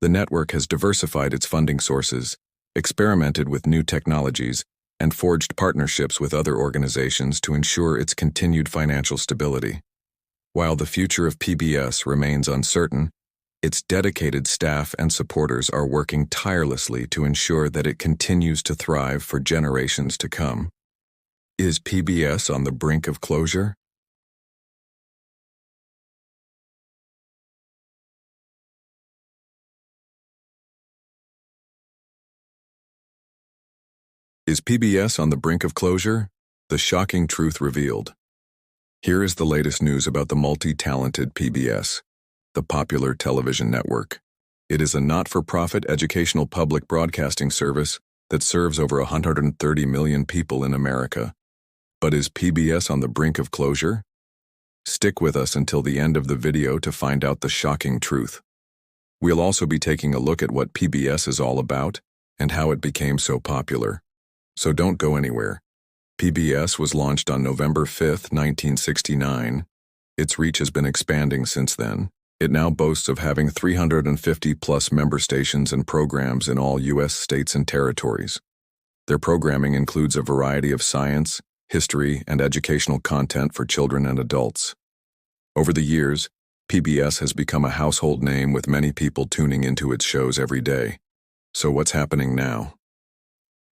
The network has diversified its funding sources, experimented with new technologies, and forged partnerships with other organizations to ensure its continued financial stability. While the future of PBS remains uncertain, its dedicated staff and supporters are working tirelessly to ensure that it continues to thrive for generations to come. Is PBS on the brink of closure? Is PBS on the brink of closure? The shocking truth revealed. Here is the latest news about the multi-talented PBS, the popular television network. It is a not-for-profit educational public broadcasting service that serves over 130 million people in America. But is PBS on the brink of closure? Stick with us until the end of the video to find out the shocking truth. We'll also be taking a look at what PBS is all about and how it became so popular. So don't go anywhere. PBS was launched on November 5, 1969. Its reach has been expanding since then. It now boasts of having 350-plus member stations and programs in all U.S. states and territories. Their programming includes a variety of science, history, and educational content for children and adults. Over the years, PBS has become a household name with many people tuning into its shows every day. So what's happening now?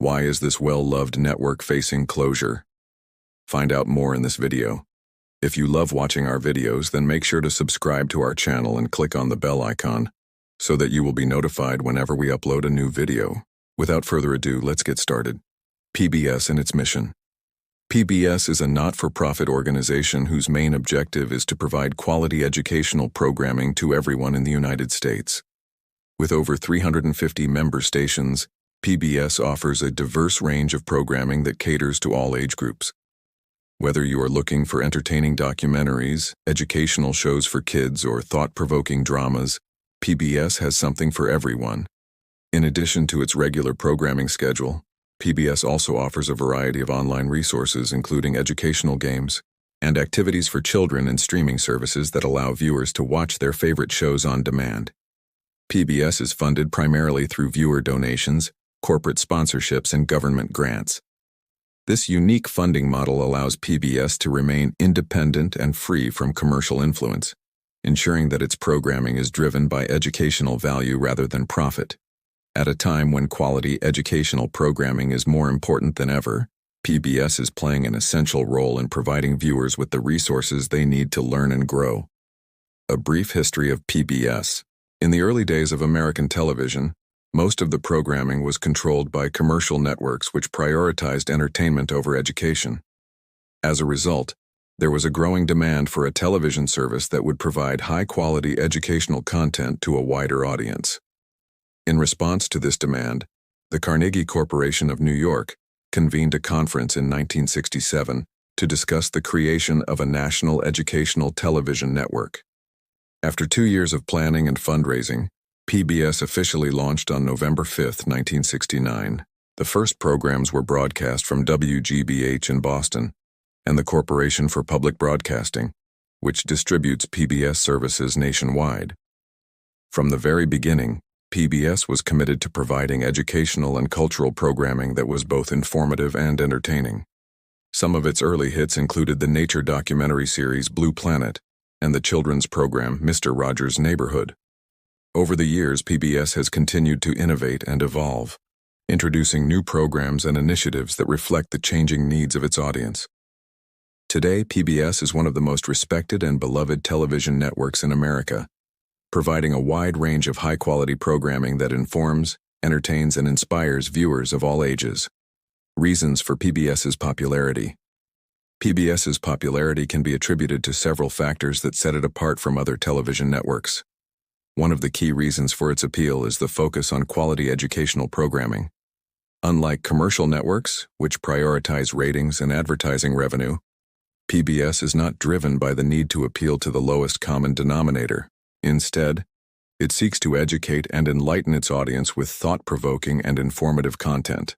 Why is this well-loved network facing closure? Find out more in this video. If you love watching our videos, then make sure to subscribe to our channel and click on the bell icon so that you will be notified whenever we upload a new video. Without further ado, let's get started. PBS and its mission. PBS is a not-for-profit organization whose main objective is to provide quality educational programming to everyone in the United States. With over 350 member stations, PBS offers a diverse range of programming that caters to all age groups. Whether you are looking for entertaining documentaries, educational shows for kids, or thought-provoking dramas, PBS has something for everyone. In addition to its regular programming schedule, PBS also offers a variety of online resources including educational games and activities for children and streaming services that allow viewers to watch their favorite shows on demand. PBS is funded primarily through viewer donations, corporate sponsorships, and government grants. This unique funding model allows PBS to remain independent and free from commercial influence, ensuring that its programming is driven by educational value rather than profit. At a time when quality educational programming is more important than ever, PBS is playing an essential role in providing viewers with the resources they need to learn and grow. A brief history of PBS. In the early days of American television, most of the programming was controlled by commercial networks which prioritized entertainment over education. As a result, there was a growing demand for a television service that would provide high-quality educational content to a wider audience. In response to this demand, the Carnegie Corporation of New York convened a conference in 1967 to discuss the creation of a national educational television network. After 2 years of planning and fundraising, PBS officially launched on November 5, 1969. The first programs were broadcast from WGBH in Boston and the Corporation for Public Broadcasting, which distributes PBS services nationwide. From the very beginning, PBS was committed to providing educational and cultural programming that was both informative and entertaining. Some of its early hits included the nature documentary series Blue Planet and the children's program Mr. Rogers' Neighborhood. Over the years, PBS has continued to innovate and evolve, introducing new programs and initiatives that reflect the changing needs of its audience. Today, PBS is one of the most respected and beloved television networks in America, providing a wide range of high-quality programming that informs, entertains, and inspires viewers of all ages. Reasons for PBS's popularity. PBS's popularity can be attributed to several factors that set it apart from other television networks. One of the key reasons for its appeal is the focus on quality educational programming. Unlike commercial networks, which prioritize ratings and advertising revenue, PBS is not driven by the need to appeal to the lowest common denominator. Instead, it seeks to educate and enlighten its audience with thought-provoking and informative content.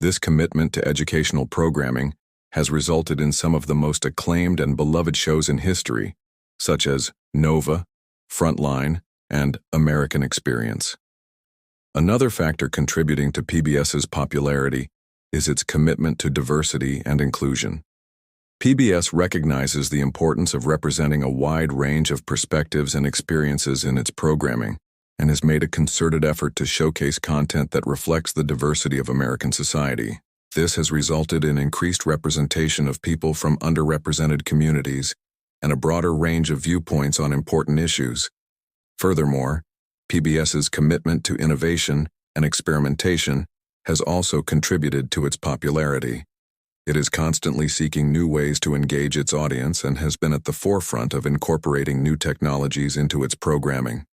This commitment to educational programming has resulted in some of the most acclaimed and beloved shows in history, such as Nova, Frontline, and American experience. Another factor contributing to PBS's popularity is its commitment to diversity and inclusion. PBS recognizes the importance of representing a wide range of perspectives and experiences in its programming, and has made a concerted effort to showcase content that reflects the diversity of American society. This has resulted in increased representation of people from underrepresented communities and a broader range of viewpoints on important issues. Furthermore, PBS's commitment to innovation and experimentation has also contributed to its popularity. It is constantly seeking new ways to engage its audience and has been at the forefront of incorporating new technologies into its programming.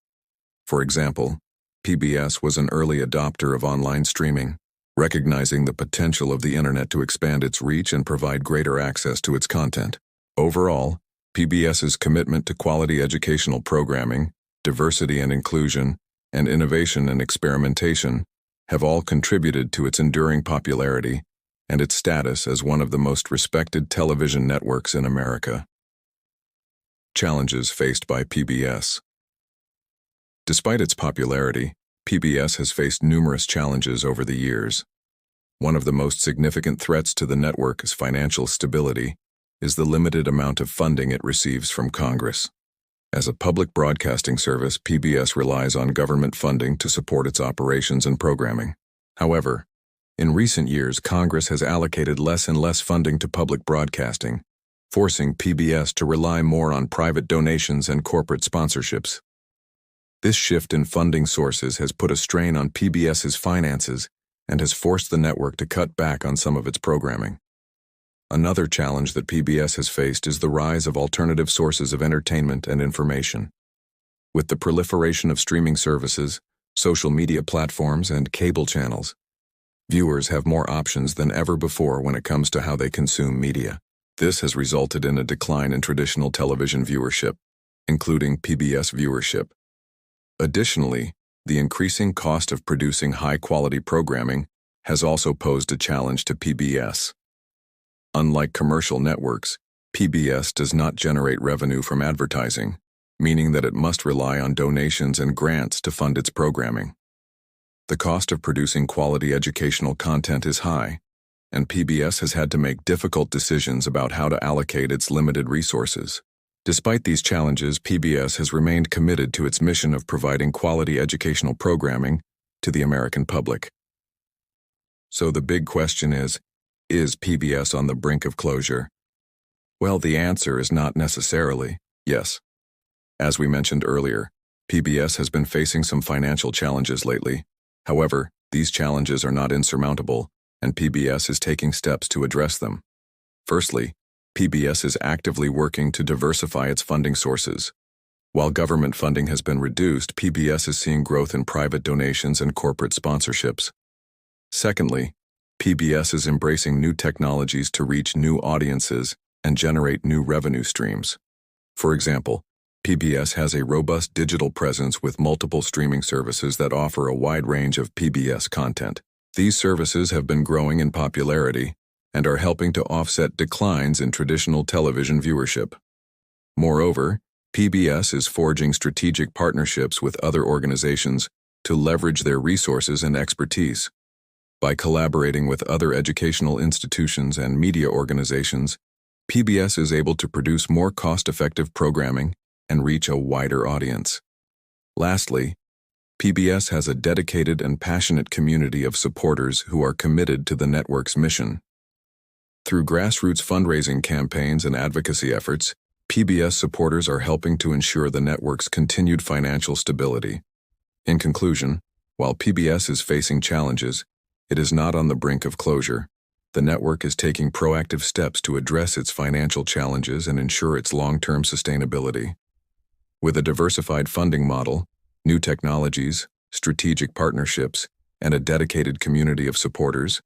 For example, PBS was an early adopter of online streaming, recognizing the potential of the internet to expand its reach and provide greater access to its content. Overall, PBS's commitment to quality educational programming, diversity and inclusion, and innovation and experimentation have all contributed to its enduring popularity and its status as one of the most respected television networks in America. Challenges faced by PBS. Despite its popularity, PBS has faced numerous challenges over the years. One of the most significant threats to the network's financial stability is the limited amount of funding it receives from Congress. As a public broadcasting service, PBS relies on government funding to support its operations and programming. However, in recent years, Congress has allocated less and less funding to public broadcasting, forcing PBS to rely more on private donations and corporate sponsorships. This shift in funding sources has put a strain on PBS's finances and has forced the network to cut back on some of its programming. Another challenge that PBS has faced is the rise of alternative sources of entertainment and information. With the proliferation of streaming services, social media platforms, and cable channels, viewers have more options than ever before when it comes to how they consume media. This has resulted in a decline in traditional television viewership, including PBS viewership. Additionally, the increasing cost of producing high-quality programming has also posed a challenge to PBS. Unlike commercial networks, PBS does not generate revenue from advertising, meaning that it must rely on donations and grants to fund its programming. The cost of producing quality educational content is high, and PBS has had to make difficult decisions about how to allocate its limited resources. Despite these challenges, PBS has remained committed to its mission of providing quality educational programming to the American public. So the big question is PBS on the brink of closure? Well, the answer is not necessarily yes. As we mentioned earlier, PBS has been facing some financial challenges lately. However, these challenges are not insurmountable, and PBS is taking steps to address them. Firstly, PBS is actively working to diversify its funding sources. While government funding has been reduced, PBS is seeing growth in private donations and corporate sponsorships. Secondly, PBS is embracing new technologies to reach new audiences and generate new revenue streams. For example, PBS has a robust digital presence with multiple streaming services that offer a wide range of PBS content. These services have been growing in popularity and are helping to offset declines in traditional television viewership. Moreover, PBS is forging strategic partnerships with other organizations to leverage their resources and expertise. By collaborating with other educational institutions and media organizations, PBS is able to produce more cost-effective programming and reach a wider audience. Lastly, PBS has a dedicated and passionate community of supporters who are committed to the network's mission. Through grassroots fundraising campaigns and advocacy efforts, PBS supporters are helping to ensure the network's continued financial stability. In conclusion, while PBS is facing challenges, it is not on the brink of closure. The network is taking proactive steps to address its financial challenges and ensure its long-term sustainability. With a diversified funding model, new technologies, strategic partnerships, and a dedicated community of supporters,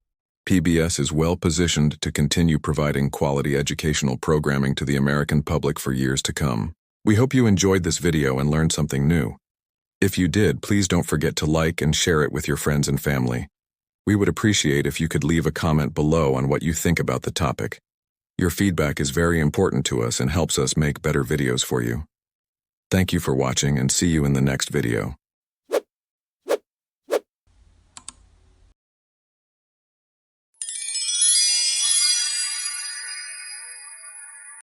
PBS is well positioned to continue providing quality educational programming to the American public for years to come. We hope you enjoyed this video and learned something new. If you did, please don't forget to like and share it with your friends and family. We would appreciate if you could leave a comment below on what you think about the topic. Your feedback is very important to us and helps us make better videos for you. Thank you for watching and see you in the next video.